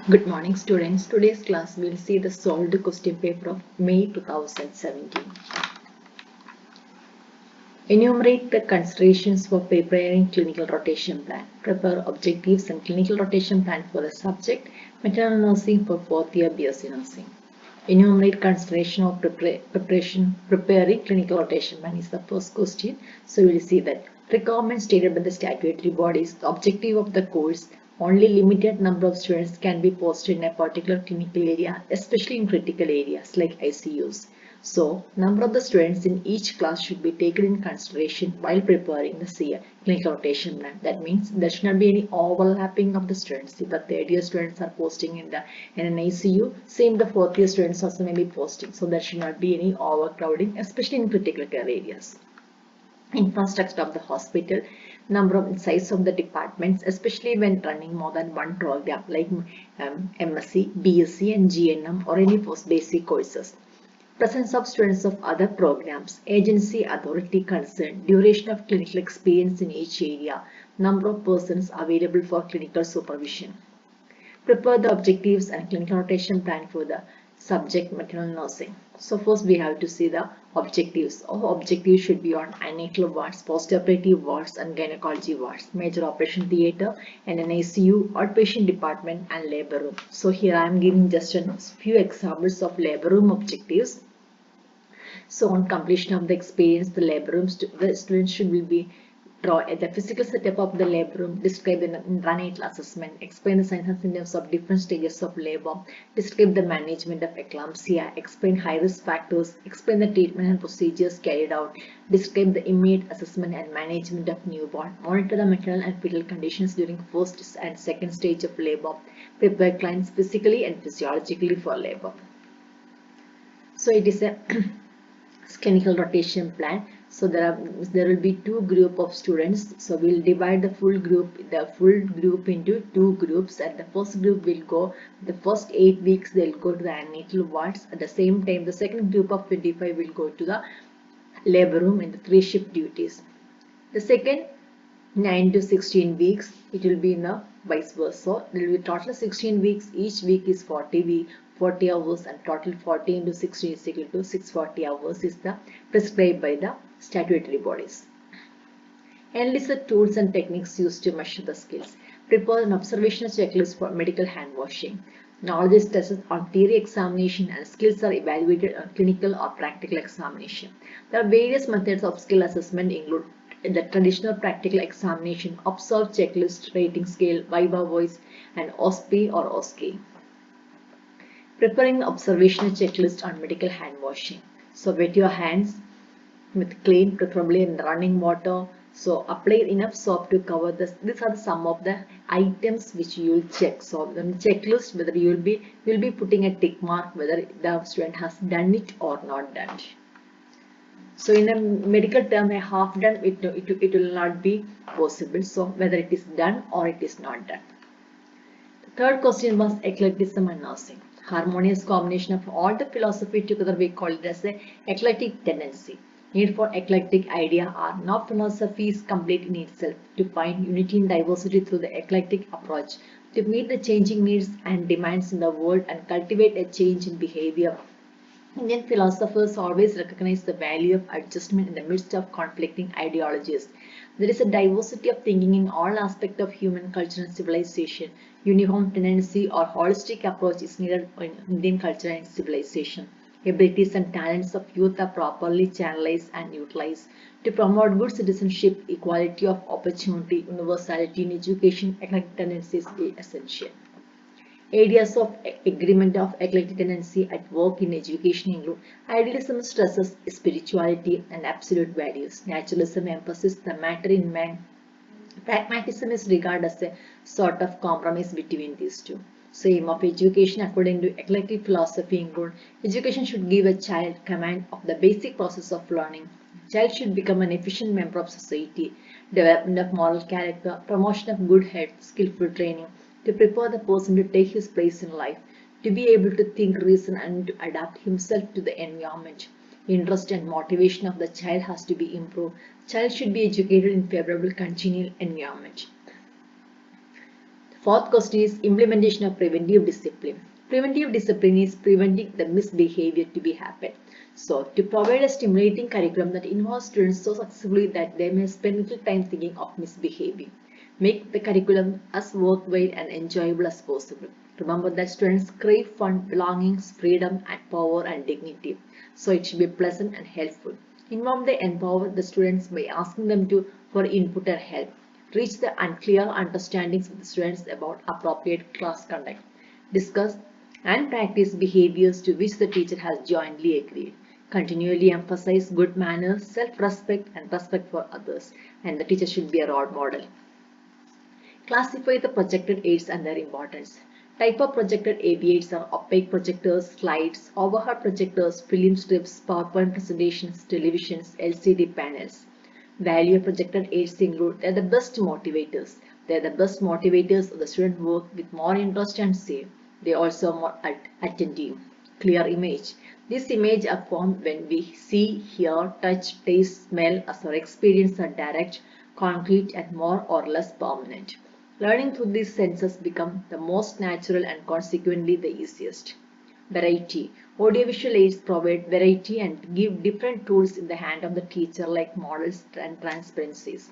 Good morning students. Today's class will see the solved question paper of May 2017. Enumerate the considerations for preparing clinical rotation plan. Prepare objectives and clinical rotation plan for the subject, maternal nursing for 4th year BSc nursing. Enumerate consideration of preparing clinical rotation plan is the first question. So we will see that requirements stated by the statutory bodies, the objective of the course, only limited number of students can be posted in a particular clinical area, especially in critical areas like ICUs. So, number of the students in each class should be taken in consideration while preparing the CA clinical rotation plan. That means there should not be any overlapping of the students. If the third year students are posting in an ICU, same the fourth year students also may be posting. So there should not be any overcrowding, especially in critical care areas. Infrastructure of the hospital, number of size of the departments, especially when running more than one program like MSc, BSc and GNM or any post-basic courses. Presence of students of other programs, agency authority concerned, duration of clinical experience in each area, number of persons available for clinical supervision. Prepare the objectives and clinical rotation plan for the subject maternal nursing. So first we have to see the objectives. Our objectives should be on antenatal wards, postoperative wards and gynecology wards, major operation theatre and an ICU, outpatient department and labor room. So here I am giving just a few examples of labor room objectives. So on completion of the experience, the labor room, the students should be draw the physical setup of the labor room, describe the neonatal assessment, explain the signs and symptoms of different stages of labor, describe the management of eclampsia, explain high risk factors, explain the treatment and procedures carried out, describe the immediate assessment and management of newborn, monitor the maternal and fetal conditions during first and second stage of labor, prepare clients physically and physiologically for labor. So it is a clinical rotation plan. So there will be two group of students. So we'll divide the full group into two groups. And the first group will go the first 8 weeks. They'll go to the antenatal wards. At the same time, the second group of 25 will go to the labor room in the 3-shift duties. The second 9 to 16 weeks, it will be in the vice versa. There will be total 16 weeks. Each week is 40 hours and total 40 into 16 is equal to 640 hours is the prescribed by the statutory bodies. Enlist the tools and techniques used to measure the skills. Prepare an observational checklist for medical hand washing. Knowledge is tested on theory examination and skills are evaluated on clinical or practical examination. There are various methods of skill assessment include the traditional practical examination, observe checklist, rating scale, Viva voice and OSPE or OSCE. Preparing the observational checklist on medical hand washing. So wet your hands with clean, preferably in running water. So apply enough soap to cover this. These are some of the items which you will check. So the checklist, whether you will be putting a tick mark whether the student has done it or not done it. So in a medical term, a half done it will not be possible. So whether it is done or it is not done. The third question was eclectism and nursing. Harmonious combination of all the philosophy together, we call it as a eclectic tendency. Need for eclectic idea are no philosophy is complete in itself. To find unity in diversity through the eclectic approach, to meet the changing needs and demands in the world and cultivate a change in behavior. Indian philosophers always recognize the value of adjustment in the midst of conflicting ideologies. There is a diversity of thinking in all aspects of human culture and civilization. Uniform tendency or holistic approach is needed in Indian culture and civilization. Abilities and talents of youth are properly channelized and utilized. To promote good citizenship, equality of opportunity, universality in education, eclectic tendencies is essential. Areas of agreement of eclectic tendency at work in education include idealism stresses spirituality and absolute values. Naturalism emphasizes the matter in man. Pragmatism is regarded as a sort of compromise between these two. So aim of education according to eclectic philosophy include education should give a child command of the basic process of learning. Child should become an efficient member of society. Development of moral character, promotion of good health, skillful training, to prepare the person to take his place in life, to be able to think, reason and to adapt himself to the environment. Interest and motivation of the child has to be improved. Child should be educated in favorable congenial environment. Fourth question is implementation of preventive discipline. Preventive discipline is preventing the misbehavior to be happen. So, to provide a stimulating curriculum that involves students so successfully that they may spend little time thinking of misbehaving. Make the curriculum as worthwhile and enjoyable as possible. Remember that students crave fun, belongings, freedom, and power and dignity. So, it should be pleasant and helpful. Involve the empower the students by asking them for input and help. Reach the unclear understandings with the students about appropriate class conduct. Discuss and practice behaviors to which the teacher has jointly agreed. Continually emphasize good manners, self-respect and respect for others, and the teacher should be a role model. Classify the projected aids and their importance. Type of projected AV aids are opaque projectors, slides, overhead projectors, film strips, PowerPoint presentations, televisions, LCD panels. Value of projected aids include they are the best motivators. They are the best motivators of the student work with more interest and zeal. They are also more attentive. Clear image. These images are formed when we see, hear, touch, taste, smell as our experience are direct, concrete and more or less permanent. Learning through these senses becomes the most natural and consequently the easiest. Variety. Audiovisual aids provide variety and give different tools in the hand of the teacher like models and transparencies.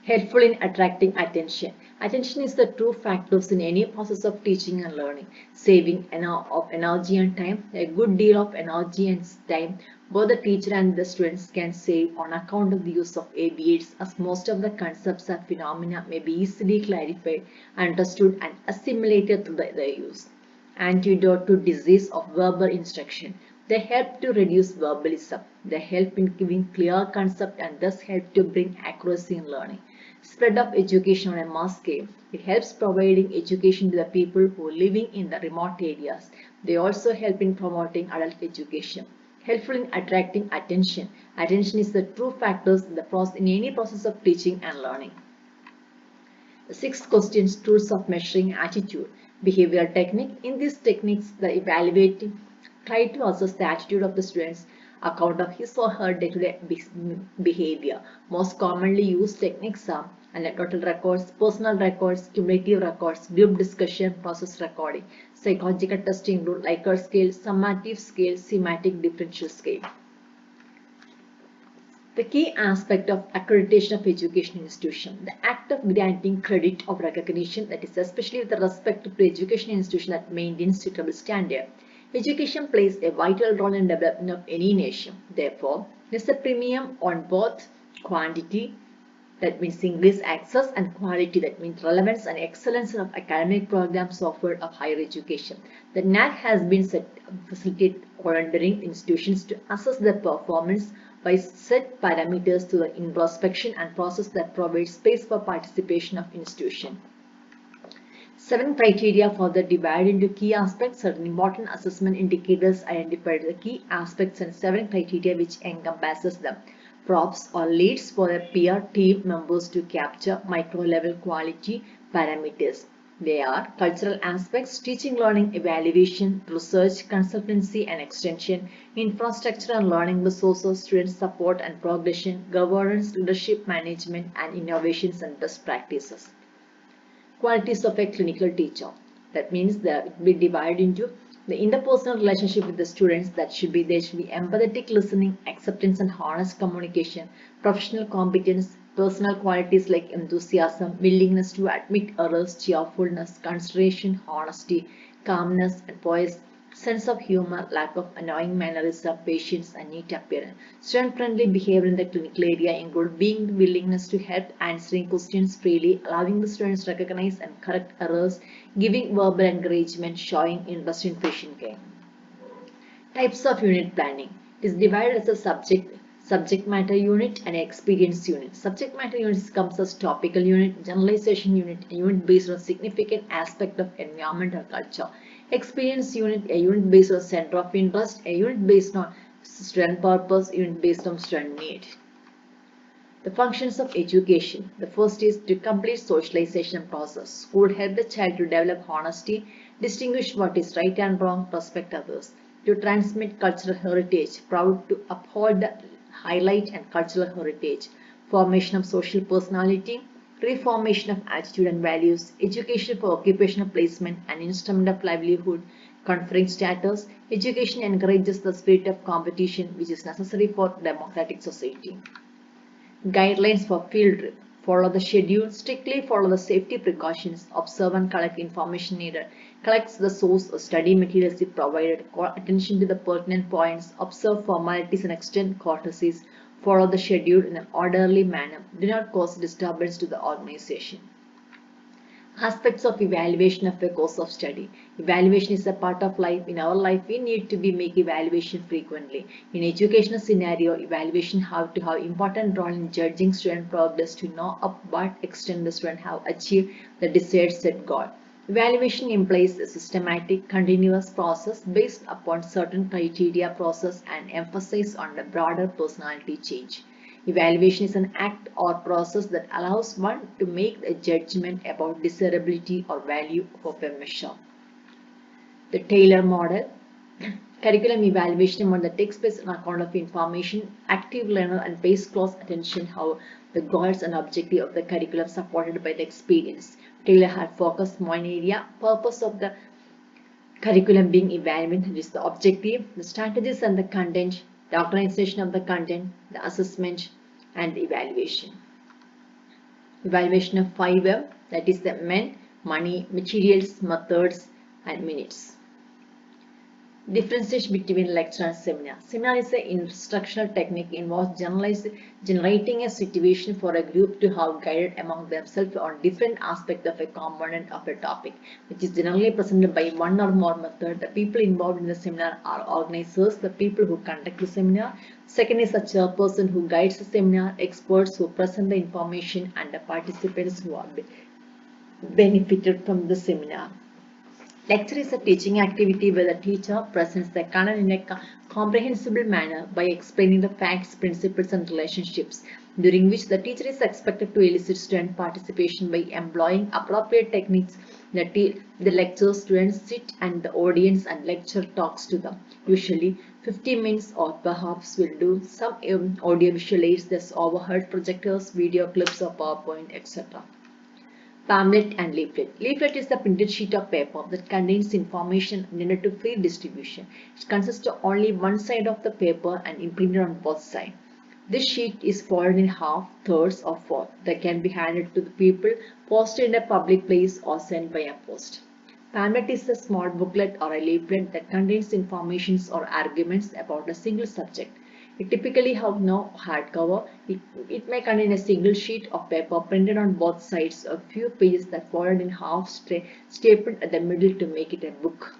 Helpful in attracting attention. Attention is the true factors in any process of teaching and learning. Saving of energy and time. A good deal of energy and time both the teacher and the students can save on account of the use of AV aids, as most of the concepts and phenomena may be easily clarified, understood and assimilated through their use. Antidote to disease of verbal instruction. They help to reduce verbalism. They help in giving clear concept and thus help to bring accuracy in learning. Spread of education on a mass scale. It helps providing education to the people who are living in the remote areas. They also help in promoting adult education. Helpful in attracting attention. Attention is the true factors in any process of teaching and learning. The sixth question is tools of measuring attitude. Behavioral technique. In these techniques, the evaluating try to assess the attitude of the students account of his or her day-to-day behavior. Most commonly used techniques are anecdotal records, personal records, cumulative records, group discussion, process recording. Psychological testing include Likert scale, summative scale, semantic differential scale. The key aspect of accreditation of education institution, the act of granting credit of recognition, that is especially with respect to the education institution that maintains suitable standard. Education plays a vital role in development of any nation. Therefore, there is a premium on both quantity, that means increased access, and quality, that means relevance and excellence of academic programs offered of higher education. The NAC has been set to facilitate volunteering institutions to assess their performance by set parameters to the introspection and process that provides space for participation of institution. 7 criteria for the divide into key aspects. Certain important assessment indicators identified the key aspects and 7 criteria which encompasses them. Props or leads for the peer team members to capture micro-level quality parameters. They are cultural aspects, teaching, learning, evaluation, research, consultancy and extension, infrastructure and learning resources, student support and progression, governance, leadership, management and innovations and best practices. Qualities of a clinical teacher. That means that it will be divided into the interpersonal relationship with the students. There should be empathetic listening, acceptance and honest communication, professional competence, personal qualities like enthusiasm, willingness to admit errors, cheerfulness, consideration, honesty, calmness and poise, sense of humor, lack of annoying mannerism, patience and neat appearance. Student-friendly behavior in the clinical area include being the willingness to help, answering questions freely, allowing the students to recognize and correct errors, giving verbal encouragement, showing interest in patient care. Types of unit planning. It is divided as a subject matter unit and experience unit. Subject matter unit comes as topical unit, generalization unit, a unit based on significant aspect of environment or culture. Experience unit, a unit based on center of interest, a unit based on student purpose, unit based on student need. The functions of education. The first is to complete socialization process. School help the child to develop honesty, distinguish what is right and wrong, respect others. To transmit cultural heritage, proud to uphold the highlight and cultural heritage. Formation of social personality, reformation of attitude and values, education for occupational placement, an instrument of livelihood, conferring status. Education encourages the spirit of competition which is necessary for democratic society. Guidelines for field trip. Follow the schedule, strictly follow the safety precautions, observe and collect information needed, collects the source or study materials if provided, call attention to the pertinent points, observe formalities and extend courtesies, follow the schedule in an orderly manner, do not cause disturbance to the organization. Aspects of evaluation of a course of study. Evaluation is a part of life. In our life, we need to make evaluation frequently. In educational scenario, evaluation have to have important role in judging student progress to know up what extent the student have achieved the desired set goal. Evaluation implies a systematic, continuous process based upon certain criteria process and emphasis on the broader personality change. Evaluation is an act or process that allows one to make a judgment about desirability or value of a measure. The Taylor model. Curriculum evaluation model that takes place on account of information, active learner and pays close attention how the goals and objective of the curriculum supported by the experience. Taylor had focused on one area, purpose of the curriculum being evaluated, which is the objective, the strategies and the content, the organization of the content, the assessment and the evaluation. Evaluation of 5M, that is the men, money, materials, methods and minutes. Differentiation between lecture and seminar. Seminar is an instructional technique involves generating a situation for a group to have guided among themselves on different aspects of a component of a topic, which is generally presented by one or more method. The people involved in the seminar are organizers, the people who conduct the seminar. Second is a chairperson who guides the seminar, experts who present the information, and the participants who are benefited from the seminar. Lecture is a teaching activity where the teacher presents the content in a comprehensible manner by explaining the facts, principles and relationships, during which the teacher is expected to elicit student participation by employing appropriate techniques. The lecture students sit and the audience and lecturer talks to them. Usually 50 minutes or perhaps will do some audio visual aids, thus overhead projectors, video clips of PowerPoint, etc. Pamphlet and leaflet. Leaflet is the printed sheet of paper that contains information intended to free distribution. It consists of only one side of the paper and imprinted on both sides. This sheet is folded in half, thirds or fourths that can be handed to the people, posted in a public place or sent by a post. Pamphlet is a small booklet or a leaflet that contains information or arguments about a single subject. It typically has no hardcover. It may contain a single sheet of paper printed on both sides, a few pages that folded in half, stapled at the middle to make it a book.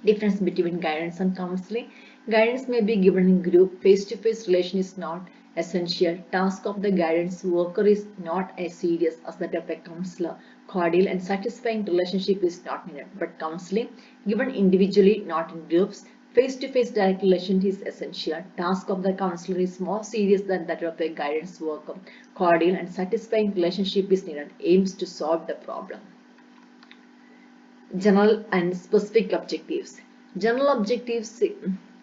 Difference between guidance and counseling. Guidance may be given in group. Face-to-face relation is not essential. Task of the guidance worker is not as serious as that of a counselor. Cordial and satisfying relationship is not needed, but counseling given individually, not in groups. Face-to-face direct relation is essential. Task of the counselor is more serious than that of a guidance worker. Cordial and satisfying relationship is needed. Aims to solve the problem. General and specific objectives. General objectives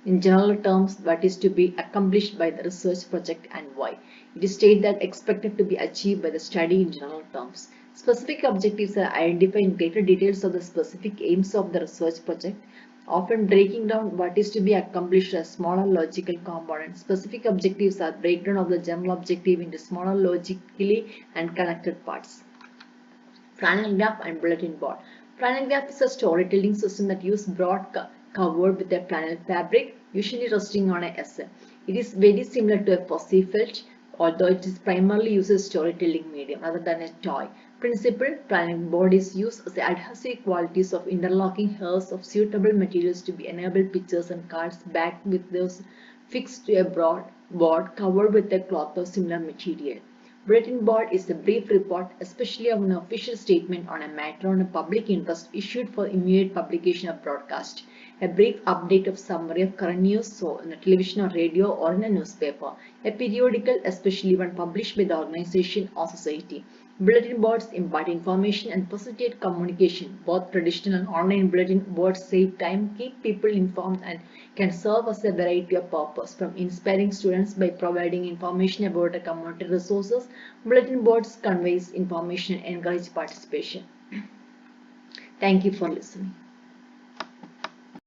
in general terms, what is to be accomplished by the research project and why. It is stated that expected to be achieved by the study in general terms. Specific objectives are identifying greater details of the specific aims of the research project, often breaking down what is to be accomplished as smaller logical components. Specific objectives are breakdown of the general objective into smaller logically and connected parts. Flannel graph and bulletin board. Flannel graph is a storytelling system that uses broad covered with a flannel fabric, usually resting on an essay. It is very similar to a fuzzy felt, although it is primarily used as a storytelling medium rather than a toy. Principle: flannel board is used as the adhesive qualities of interlocking hairs of suitable materials to be enable pictures and cards back with those fixed to a broad board covered with a cloth of similar material. Bulletin board is a brief report, especially of an official statement on a matter on a public interest issued for immediate publication or broadcast. A brief update of summary of current news, so in a television or radio or in a newspaper. A periodical, especially when published by the organization or society. Bulletin boards impart information and facilitate communication. Both traditional and online bulletin boards save time, keep people informed, and can serve as a variety of purposes, from inspiring students by providing information about a community resources. Bulletin boards conveys information and encourage participation. Thank you for listening.